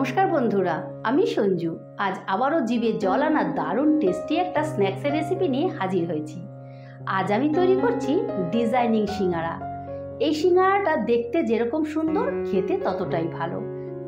নমস্কার বন্ধুরা, আমি সঞ্জু। আজ আবারও জিভে জল আনা দারুণ টেস্টি একটা স্ন্যাক্সের রেসিপি নিয়ে হাজির হয়েছি। আজ আমি তৈরি করছি ডিজাইনিং সিঙ্গারা। এই সিঙ্গারাটা দেখতে যেরকম সুন্দর, খেতে ততটাই ভালো।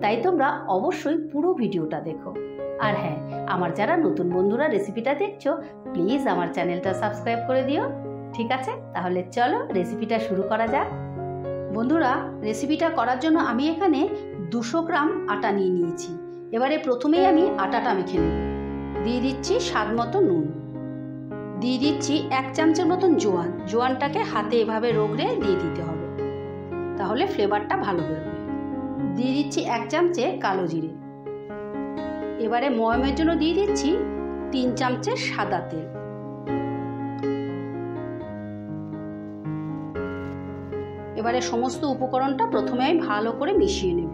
তাই তোমরা অবশ্যই পুরো ভিডিওটা দেখো। আর হ্যাঁ, আমার যারা নতুন বন্ধুরা রেসিপিটা দেখছো, প্লিজ আমার চ্যানেলটা সাবস্ক্রাইব করে দিও। ঠিক আছে, তাহলে চলো রেসিপিটা শুরু করা যাক। বন্ধুরা, রেসিপিটা করার জন্য আমি এখানে 200 গ্রাম আটা নিয়ে নিয়েছি। এবারে প্রথমেই আমি আটাটা মেখে নেব। দিয়ে দিচ্ছি স্বাদ মতো নুন, দিয়ে দিচ্ছি 1 চামচের মতন জোয়ান। জোয়ানটাকে হাতে এভাবে রগড়ে দিয়ে দিতে হবে, তাহলে ফ্লেভারটা ভালো বেরোবে। দিয়ে দিচ্ছি 1 চামচে কালো জিরে। এবারে ময়মের জন্য দিয়ে দিচ্ছি 3 চামচের সাদা তেল। এবারে সমস্ত উপকরণটা প্রথমে আমি ভালো করে মিশিয়ে নেব।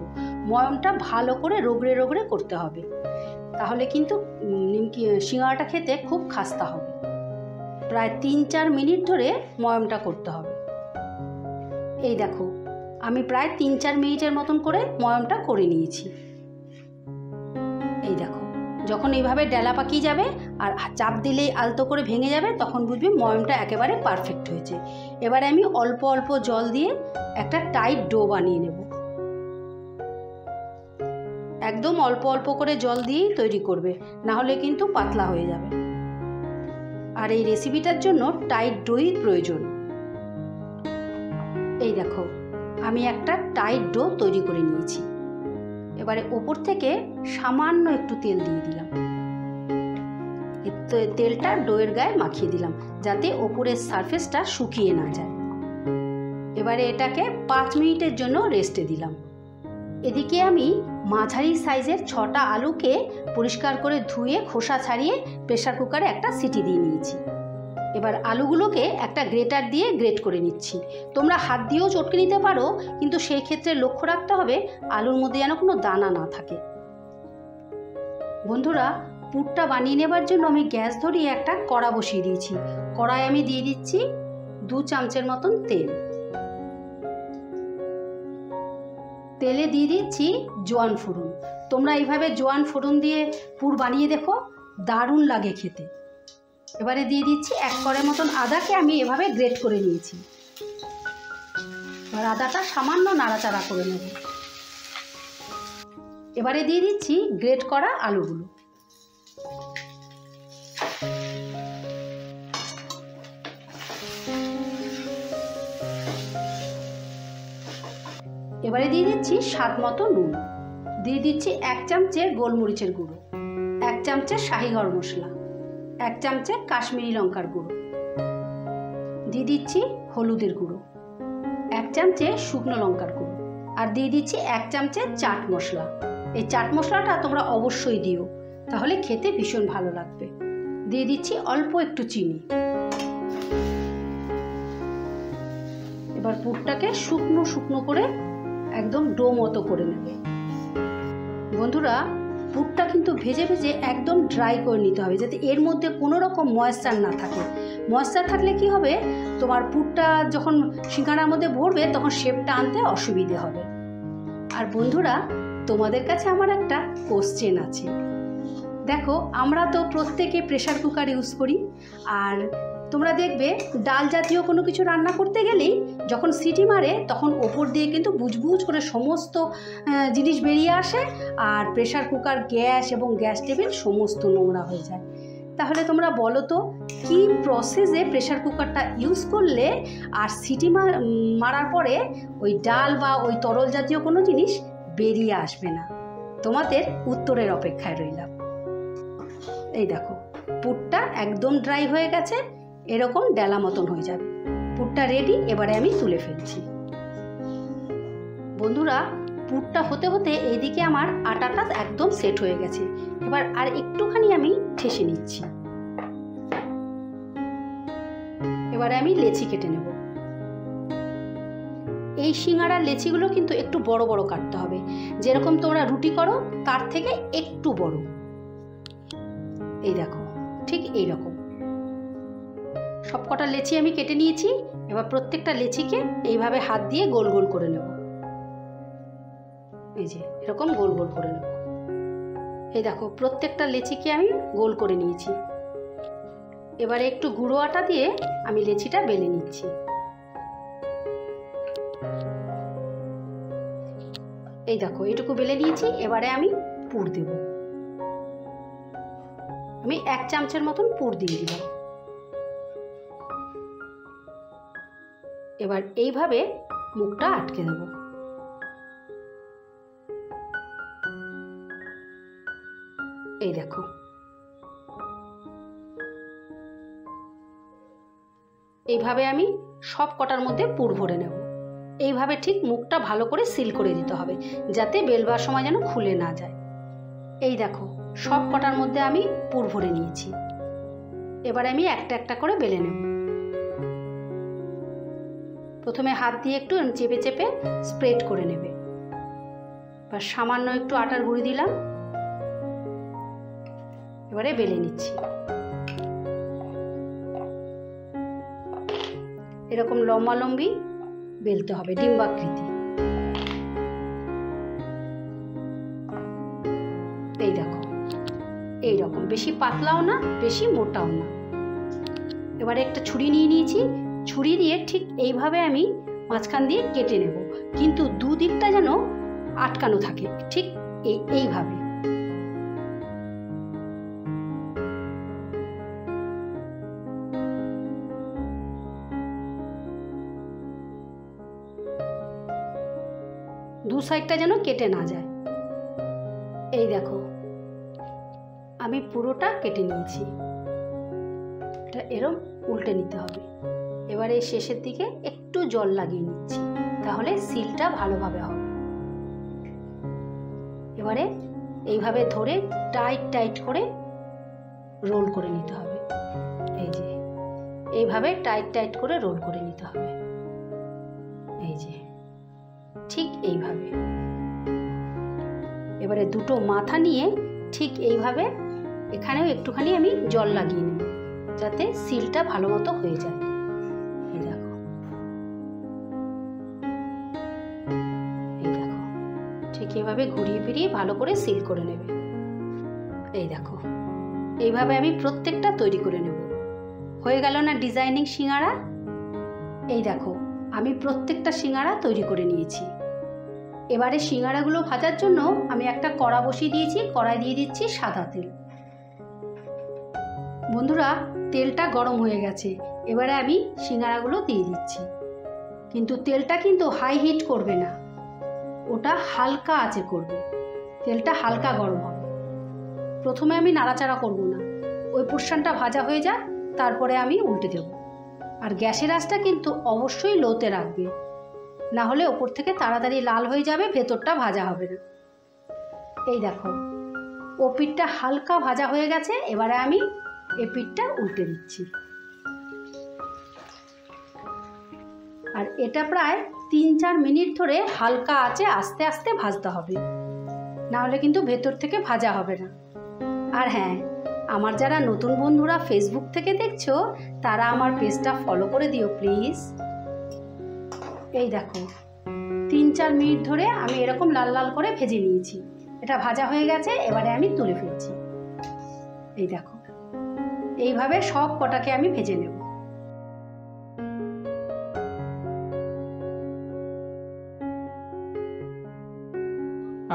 ময়মটা ভালো করে রগড়ে রগড়ে করতে হবে, তাহলে কিন্তু নিমকি সিঙ্গারাটা খেতে খুব খাস্তা হবে। প্রায় 3-4 মিনিট ধরে ময়মটা করতে হবে। এই দেখো, আমি প্রায় 3-4 মিনিটের মতন করে ময়মটা করে নিয়েছি। এই দেখো, যখন এইভাবে ডেলা পাকিয়ে যাবে আর চাপ দিলেই আলতো করে ভেঙে যাবে, তখন বুঝবি ময়মটা একেবারে পারফেক্ট হয়েছে। এবারে আমি অল্প অল্প জল দিয়ে একটা টাইট ডো বানিয়ে নেব। একদম অল্প অল্প করে জল দিয়েই তৈরি করবে, না হলে কিন্তু পাতলা হয়ে যাবে। আর এই রেসিপিটার জন্য টাইট ডোই প্রয়োজন। এই দেখো, আমি একটা টাইট ডো তৈরি করে নিয়েছি। এবারে ওপর থেকে সামান্য একটু তেল দিয়ে দিলাম। তেলটা ডোয়ের গায়ে মাখিয়ে দিলাম, যাতে ওপরের সারফেসটা শুকিয়ে না যায়। এবারে এটাকে 5 মিনিটের জন্য রেস্টে দিলাম। এদিকে আমি মাঝারি সাইজের 6টা আলুকে পরিষ্কার করে ধুয়ে খোসা ছাড়িয়ে প্রেসার কুকারে একটা সিটি দিয়ে নিয়েছি। এবার আলুগুলোকে একটা গ্রেটার দিয়ে গ্রেট করে নিচ্ছি। তোমরা হাত দিয়েও চটকে নিতে পারো, কিন্তু সেই ক্ষেত্রে লক্ষ্য রাখতে হবে আলুর মধ্যে যেন কোনো দানা না থাকে। বন্ধুরা, পুরটা বানিয়ে নেবার জন্য আমি গ্যাস ধরিয়ে একটা কড়া বসিয়ে দিয়েছি। কড়ায় আমি দিয়ে দিচ্ছি 2 চামচের মতন তেল। তেলে দিয়ে দিচ্ছি জোয়ান ফোড়ন। তোমরা এইভাবে জোয়ান ফোড়ন দিয়ে পুর বানিয়ে দেখো, দারুণ লাগে খেতে। এবারে দিয়ে দিচ্ছি 1 কড়ের মতন আদাকে আমি এভাবে গ্রেট করে নিয়েছি। এবার আদাটা সামান্য নাড়াচাড়া করে নেব। এবারে দিয়ে দিচ্ছি গ্রেট করা আলুগুলো। এবারে দিয়ে দিচ্ছি স্বাদ মতো নুন। দিয়ে দিচ্ছি 1 চামচে গোলমরিচের গুঁড়ো, 1 চামচে শাহি গরম মশলা, 1 চামচে কাশ্মীরি লঙ্কার গুঁড়ো। দিয়ে দিচ্ছি হলুদের গুঁড়ো, 1 চামচে শুকনো লঙ্কার গুঁড়ো, আর দিয়ে দিচ্ছি 1 চামচে চাট মশলা। এই চাট মশলাটা তোমরা অবশ্যই দিও, তাহলে খেতে ভীষণ ভালো লাগবে। দিয়ে দিচ্ছি অল্প একটু চিনি। এবার পুরটাকে শুকনো শুকনো করে একদম ডো মতো করে নেবে। বন্ধুরা, পুরটা কিন্তু ভেজে ভেজে একদম ড্রাই করে নিতে হবে, যাতে এর মধ্যে কোনো রকম ময়েশ্চার না থাকে। ময়েশ্চার থাকলে কি হবে, তোমার পুরটা যখন সিঙ্গারার মধ্যে ভরবে তখন শেপটা আনতে অসুবিধে হবে। আর বন্ধুরা, তোমাদের কাছে আমার একটা কোশ্চেন আছে। দেখো, আমরা তো প্রত্যেকে প্রেসার কুকার ইউজ করি, আর তোমরা দেখবে ডাল জাতীয় কোনো কিছু রান্না করতে গেলেই যখন সিটি মারে তখন ওপর দিয়ে কিন্তু বুজবুজ করে সমস্ত জিনিস বেরিয়ে আসে, আর প্রেসার কুকার, গ্যাস এবং গ্যাস টেবিল সমস্ত নোংরা হয়ে যায়। তাহলে তোমরা বলো তো, কী প্রসেসে প্রেসার কুকারটা ইউজ করলে আর সিটি মারার পরে ওই ডাল বা ওই তরল জাতীয় কোনো জিনিস বেরিয়ে আসবে না? তোমাদের উত্তরের অপেক্ষায় রইলাম। এই দেখো, পুরটা একদম ড্রাই হয়ে গেছে, এরকম ডেলা মতন হয়ে যাবে। পুরটা রেডি, এবারে আমি তুলে ফেলছি। বন্ধুরা, পুরটা হতে হতে এইদিকে আমার আটাটা একদম সেট হয়ে গেছে। এবার আর একটুখানি আমি ঠেসে নিচ্ছি। এবারে আমি লেচি কেটে নেব। এই সিঙ্গারার লেচিগুলো কিন্তু একটু বড় বড় কাটতে হবে, যেরকম তোমরা রুটি করো তার থেকে একটু বড়। এই দেখো, ঠিক এইরকম সবকটা লেচি আমি কেটে নিয়েছি। এবার প্রত্যেকটা লেচিকে এইভাবে হাত দিয়ে গোল গোল করে নেব। এই যে এরকম গোল গোল করে নেব। এই দেখো প্রত্যেকটা লেচিকে আমি গোল করে নিয়েছি। এবারে একটু গুঁড়ো আটা দিয়ে আমি লেচিটা বেলে নিচ্ছি। এই দেখো এটুকু বেলে নিয়েছি। এবারে আমি পুর দেব। আমি 1 চামচের মতন পুর দিয়ে দিলাম। এবার এইভাবে মুখটা আটকে দেব। এই দেখো এইভাবে আমি সব কটার মধ্যে পুর ভরে নেব। এইভাবে ঠিক মুখটা ভালো করে সিল করে দিতে হবে, যাতে বেলবার সময় যেন খুলে না যায়। এই দেখো সব কটার মধ্যে আমি পুর ভরে নিয়েছি। এবার আমি একটা একটা করে বেলে নেব। প্রথমে হাত দিয়ে একটু চেপে চেপে স্প্রেড করে নেবে। এবার সামান্য একটু আটার গুঁড়ি দিলাম। এবারে বেলে নিচ্ছি। এরকম লম্বালম্বি বেলতে হবে, ডিম্বাকৃতি। এই দেখো এইরকম, বেশি পাতলাও না বেশি মোটাও না। এবারে একটা ছুরি নিয়ে নিয়েছি। ছুরি দিয়ে ঠিক এইভাবে আমি মাঝখান দিয়ে কেটে নেব, কিন্তু দুদিকটা যেন আটকানো থাকে, ঠিক এইভাবে। দু সাইডটা যেন কেটে না যায়। এই দেখো আমি পুরোটা কেটে নিয়েছি। এটা এরকম উল্টে নিতে হবে। এবারে শেষের দিকে একটু জল লাগিয়ে নিচ্ছি, তাহলে সিলটা ভালোভাবে হবে। এবারে এইভাবে ধরে টাইট টাইট করে রোল করে নিতে হবে। এই যে এইভাবে টাইট টাইট করে রোল করে নিতে হবে। এই যে ঠিক এইভাবে। এবারে দুটো মাথা নিয়ে ঠিক এইভাবে এখানেও একটুখানি আমি জল লাগিয়ে নেব, যাতে সিলটা ভালো মতো হয়ে যায়। এই দেখো ঠিক এইভাবে ঘুরিয়ে ফিরিয়ে ভালো করে সিল করে নেবে। এই দেখো এইভাবে আমি প্রত্যেকটা তৈরি করে নেব। হয়ে গেল না ডিজাইনিং সিঙ্গারা? এই দেখো আমি প্রত্যেকটা সিঙ্গারা তৈরি করে নিয়েছি। এবারে সিঙ্গারাগুলো ভাজার জন্য আমি একটা কড়া বসিয়ে দিয়েছি। কড়াই দিয়ে দিচ্ছি সাদা তেল। বন্ধুরা তেলটা গরম হয়ে গেছে। এবারে আমি সিঙ্গারাগুলো দিয়ে দিচ্ছি, কিন্তু তেলটা কিন্তু হাই হিট করবে না, ওটা হালকা আঁচে করবে। তেলটা হালকা গরম হবে। প্রথমে আমি নাড়াচাড়া করব না, ওই পোর্শনটা ভাজা হয়ে যাক, তারপরে আমি উল্টে দেব। আর গ্যাসের আঁচটা কিন্তু অবশ্যই লোতে রাখবে, না হলে ওপর থেকে তাড়াতাড়ি লাল হয়ে যাবে, ভেতরটা ভাজা হবে না। এই দেখো ও পিঠটা হালকা ভাজা হয়ে গেছে। এবারে আমি এই পিঠটা উল্টে দিচ্ছি। আর এটা প্রায় 3-4 মিনিট ধরে হালকা আঁচে আস্তে আস্তে ভাজতে হবে, না হলে কিন্তু ভেতর থেকে ভাজা হবে না। আর হ্যাঁ, আমার যারা নতুন বন্ধুরা ফেসবুক থেকে দেখছো, তারা আমার পেজটা ফলো করে দিও প্লিজ। এই দেখো 3-4 মিনিট ধরে আমি এরকম লাল লাল করে ভেজে নিয়েছি। এটা ভাজা হয়ে গেছে। এবারে আমি তুলে ফেলছি। এই দেখো এইভাবে সব কটাকে আমি ভেজে নেব।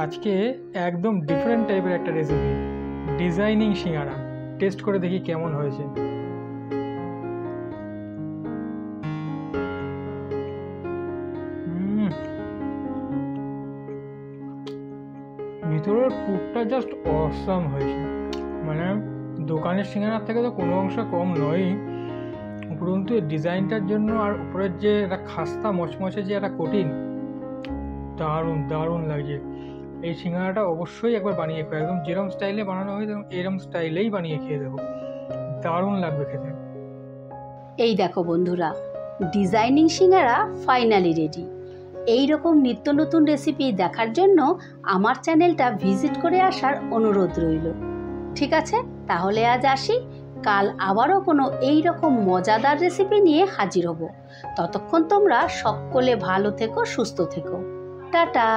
আজকে একদম ডিফারেন্ট টাইপের একটা রেসিপি, ডিজাইনিং সিঙ্গারা। টেস্ট করে দেখি কেমন হয়েছে। ভিতরের পুরটা জাস্ট অসাম হয়েছে, মানে দোকানের সিঙ্গারার থেকে তো কোনো অংশ কম নয়। উপরন্তু ডিজাইনটার জন্য আর উপরের যে একটা খাস্তা মচমচে যে একটা কোটিং, দারুণ দারুণ লাগছে। এই সিঙ্গারাটা অবশ্যই একবার বানিয়ে খাও। একদম যেরকম স্টাইলে বানানো হয় এরকম স্টাইলেই বানিয়ে খেয়ে দেবো, দারুণ লাগবে খেতে। এই দেখো বন্ধুরা, ডিজাইনিং সিঙ্গারা ফাইনালি রেডি। এই রকম নিত্য নতুন রেসিপি দেখার জন্য আমার চ্যানেলটা ভিজিট করে আসার অনুরোধ রইল। ঠিক আছে, তাহলে আজ আসি। কাল আবারও কোনো এই রকম মজাদার রেসিপি নিয়ে হাজির হব। ততক্ষণ তোমরা সকলে ভালো থেকো, সুস্থ থেকো। টাটা।